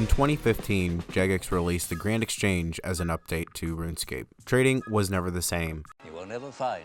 In 2015, Jagex released the Grand Exchange as an update to RuneScape. Trading was never the same. You will never find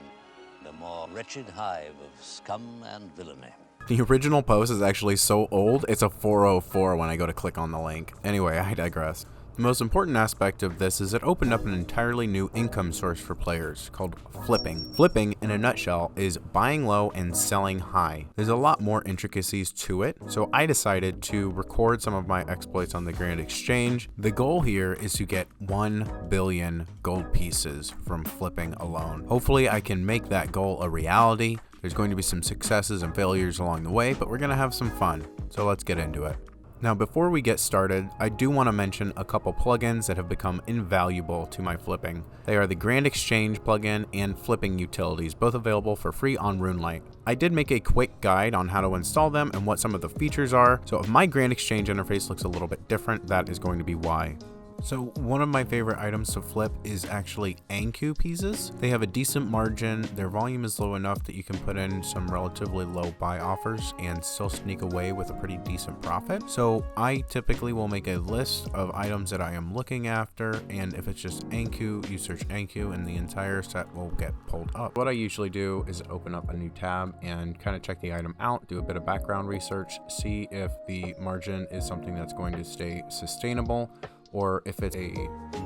the more wretched hive of scum and villainy. The original post is actually so old, it's a 404 when I go to click on the link. Anyway, I digress. The most important aspect of this is it opened up an entirely new income source for players called flipping. Flipping, in a nutshell, is buying low and selling high. There's a lot more intricacies to it, so I decided to record some of my exploits on the Grand Exchange. The goal here is to get 1 billion gold pieces from flipping alone. Hopefully I can make that goal a reality. There's going to be some successes and failures along the way, but we're going to have some fun. So let's get into it. Now, before we get started, I do want to mention a couple plugins that have become invaluable to my flipping. They are the Grand Exchange plugin and flipping utilities, both available for free on RuneLite. I did make a quick guide on how to install them and what some of the features are, so if my Grand Exchange interface looks a little bit different, that is going to be why. So one of my favorite items to flip is actually Anku pieces. They have a decent margin, their volume is low enough that you can put in some relatively low buy offers and still sneak away with a pretty decent profit. So I typically will make a list of items that I am looking after, and if it's just Anku, you search Anku and the entire set will get pulled up. What I usually do is open up a new tab and kind of check the item out, do a bit of background research, see if the margin is something that's going to stay sustainable, or if it's a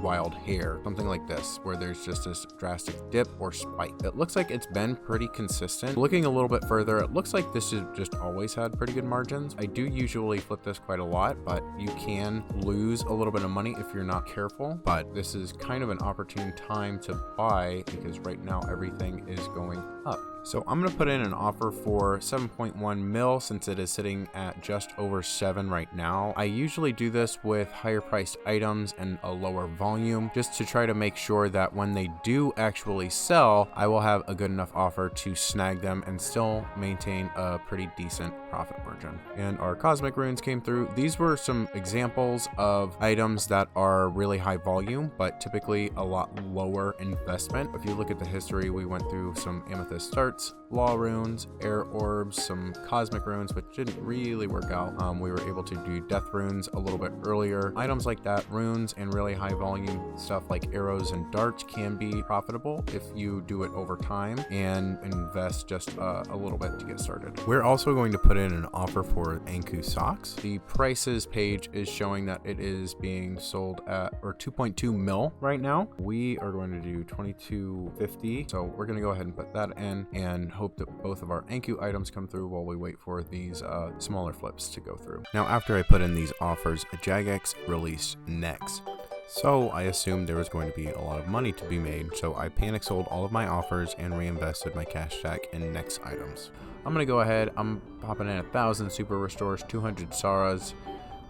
wild hair, something like this, where there's just this drastic dip or spike. It looks like it's been pretty consistent. Looking a little bit further, it looks like this has just always had pretty good margins. I do usually flip this quite a lot, but you can lose a little bit of money if you're not careful. But this is kind of an opportune time to buy because right now everything is going up. So I'm going to put in an offer for 7.1 mil since it is sitting at just over 7 right now. I usually do this with higher priced items and a lower volume just to try to make sure that when they do actually sell, I will have a good enough offer to snag them and still maintain a pretty decent profit margin. And our cosmic runes came through. These were some examples of items that are really high volume, but typically a lot lower investment. If you look at the history, we went through some amethyst starts, law runes, air orbs, some cosmic runes, which didn't really work out. We were able to do death runes a little bit earlier. Items like that, runes and really high volume stuff like arrows and darts can be profitable if you do it over time and invest just a little bit to get started. We're also going to put in an offer for Anku socks. The prices page is showing that it is being sold at 2.2 mil right now. We are going to do 22.50, so we're going to go ahead and put that in and hope that both of our Anku items come through while we wait for these smaller flips to go through. Now, after I put in these offers, Jagex released next. So I assumed there was going to be a lot of money to be made, so I panic sold all of my offers and reinvested my cash stack in next items. I'm going to go ahead, I'm popping in 1,000 super restores, 200 Saras,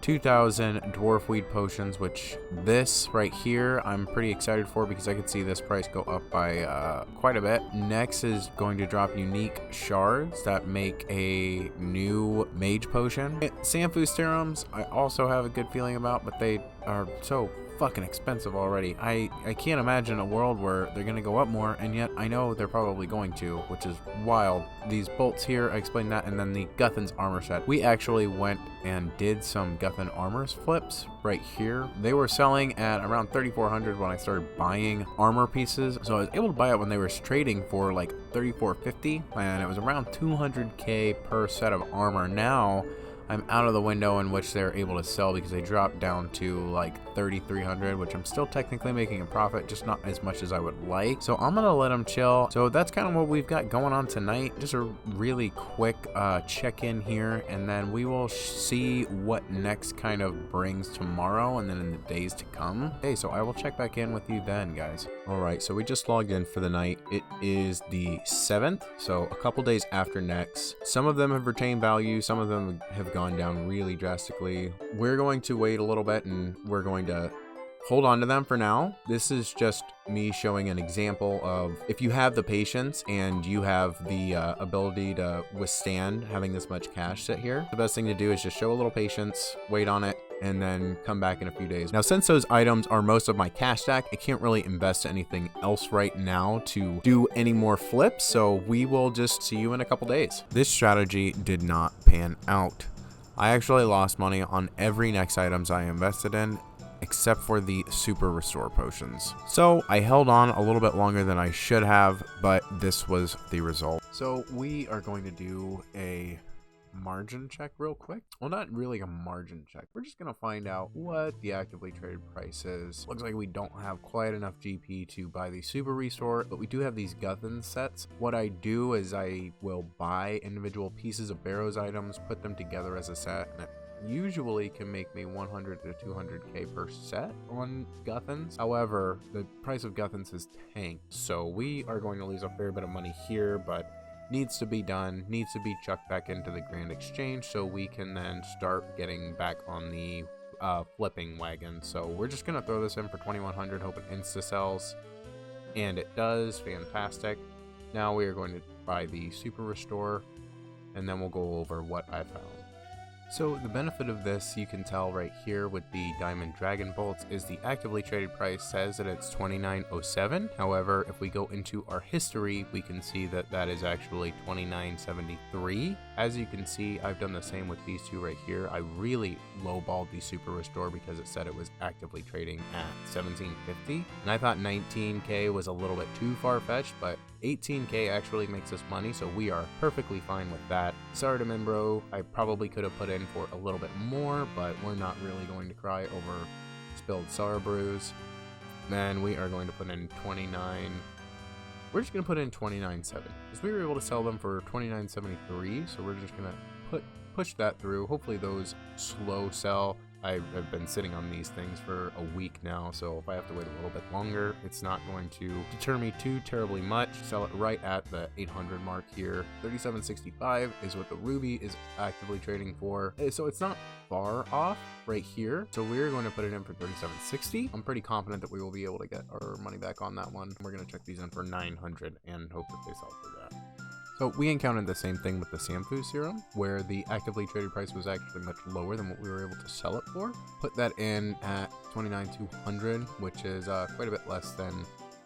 2,000 dwarf weed potions, which this right here I'm pretty excited for because I could see this price go up by quite a bit. Next is going to drop unique shards that make a new mage potion. Sanfu serums I also have a good feeling about, but they are so fucking expensive already. I can't imagine a world where they're gonna go up more, and yet I know they're probably going to, which is wild. These bolts here, I explained that, and then the Guthan's armor set. We actually went and did some Guthan armors flips right here. They were selling at around 3,400 when I started buying armor pieces, so I was able to buy it when they were trading for like 3,450, and it was around 200k per set of armor. Now I'm out of the window in which they're able to sell because they dropped down to like 3,300, which I'm still technically making a profit, just not as much as I would like. So I'm gonna let them chill. So that's kind of what we've got going on tonight. Just a really quick check-in here, and then we will see what next kind of brings tomorrow and then in the days to come. Okay, so I will check back in with you then, guys. All right, so we just logged in for the night. It is the 7th, so a couple days after next. Some of them have retained value, some of them have gone down really drastically. We're going to wait a little bit and we're going to hold on to them for now. This is just me showing an example of if you have the patience and you have the ability to withstand having this much cash sit here, the best thing to do is just show a little patience, wait on it, and then come back in a few days. Now, since those items are most of my cash stack, I can't really invest anything else right now to do any more flips, so we will just see you in a couple days. This strategy did not pan out. I actually lost money on every next items I invested in, except for the super restore potions. So I held on a little bit longer than I should have, but this was the result. So we are going to do a margin check real quick. Well, not really a margin check. We're just gonna find out what the actively traded price is. Looks like we don't have quite enough GP to buy the super restore, but we do have these Guthans sets. What I do is I will buy individual pieces of Barrows items, put them together as a set, and it usually can make me 100 to 200k per set on Guthans. However, the price of Guthans has tanked, so we are going to lose a fair bit of money here, but needs to be done, needs to be chucked back into the Grand Exchange so we can then start getting back on the flipping wagon. So we're just gonna throw this in for 2100, hope it insta sells, and it does. Fantastic. Now we are going to buy the super restore, and then we'll go over what I found. So the benefit of this, you can tell right here with the Diamond Dragon Bolts, is the actively traded price says that it's 29.07. However, if we go into our history, we can see that that is actually 29.73. As you can see, I've done the same with these two right here. I really lowballed the Super Restore because it said it was actively trading at 1750. And I thought 19k was a little bit too far-fetched, but 18k actually makes us money, so we are perfectly fine with that. Sorry to Mimbro, I probably could have put in for a little bit more, but we're not really going to cry over spilled Sour Brews. Then we are going to put in 29. We're just going to put in 29.7 because we were able to sell them for 29.73, so we're just going to push that through. Hopefully those slow sell. I've been sitting on these things for a week now, so if I have to wait a little bit longer, it's not going to deter me too terribly much. Sell it right at the 800 mark here. 37.65 is what the Ruby is actively trading for, so it's not far off right here. So we're going to put it in for 37.60. I'm pretty confident that we will be able to get our money back on that one. We're going to check these in for 900 and hope that they sell for that. So we encountered the same thing with the Samfu serum, where the actively traded price was actually much lower than what we were able to sell it for. Put that in at 29,200, which is quite a bit less than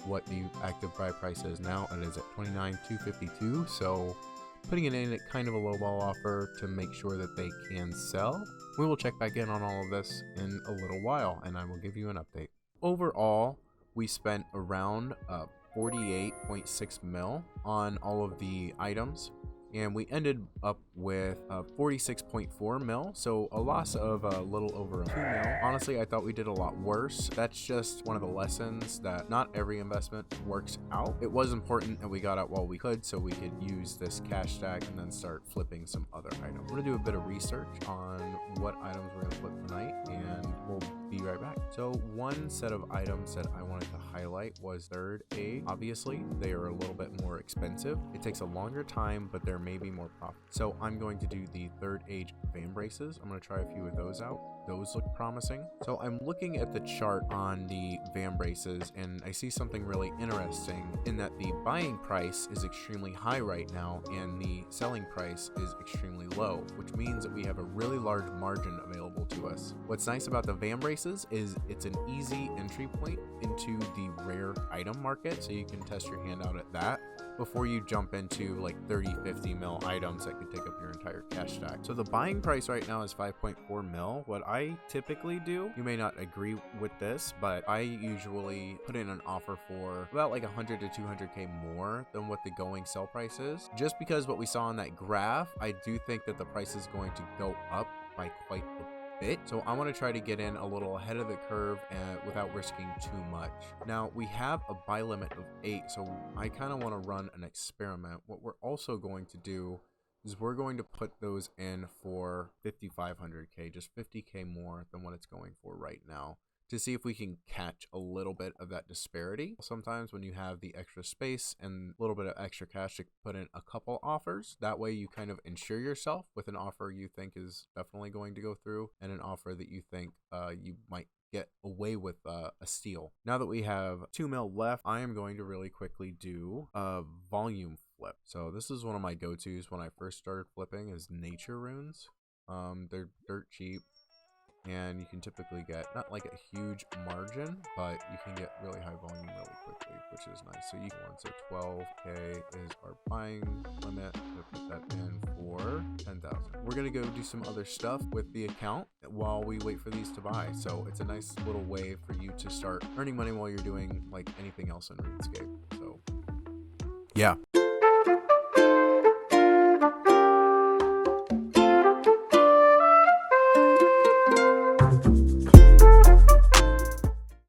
what the active buy price is now. It is at 29,252. So putting it in at kind of a lowball offer to make sure that they can sell. We will check back in on all of this in a little while, and I will give you an update. Overall, we spent around 48.6 mil on all of the items, and we ended up with 46.4 mil, so a loss of a little over 2 mil. Honestly, I thought we did a lot worse. That's just one of the lessons that not every investment works out. It was important that we got out while we could so we could use this cash stack and then start flipping some other items. We're gonna do a bit of research on what items we're gonna flip tonight, and we'll be right back. So one set of items that I wanted to highlight was third aid. Obviously, they are a little bit more expensive. It takes a longer time, but there may be more profit. So I'm going to do the third age fan braces. I'm going to try a few of those out. Those look promising. So I'm looking at the chart on the van braces, and I see something really interesting in that the buying price is extremely high right now and the selling price is extremely low, which means that we have a really large margin available to us. What's nice about the van braces is it's an easy entry point into the rare item market, so you can test your hand out at that before you jump into like 30-50 mil items that could take up your entire cash stack. So the buying price right now is 5.4 mil. What I typically do, you may not agree with this, but I usually put in an offer for about like 100 to 200k more than what the going sell price is. Just because what we saw on that graph, I do think that the price is going to go up by quite a bit. So I want to try to get in a little ahead of the curve without risking too much. Now we have a buy limit of 8, so I kind of want to run an experiment. What we're also going to do is we're going to put those in for 5,500k, just 50k more than what it's going for right now, to see if we can catch a little bit of that disparity. Sometimes when you have the extra space and a little bit of extra cash to put in a couple offers, that way you kind of insure yourself with an offer you think is definitely going to go through and an offer that you think you might get away with a steal. Now that we have 2 mil left, I am going to really quickly do a volume flip. So this is one of my go-tos when I first started flipping is nature runes. They're dirt cheap. and you can typically get not like a huge margin, but you can get really high volume really quickly, which is nice. So you can, so 12K is our buying limit. We'll put that in for 10,000. We're gonna go do some other stuff with the account while we wait for these to buy. So it's a nice little way for you to start earning money while you're doing like anything else in RuneScape. So yeah.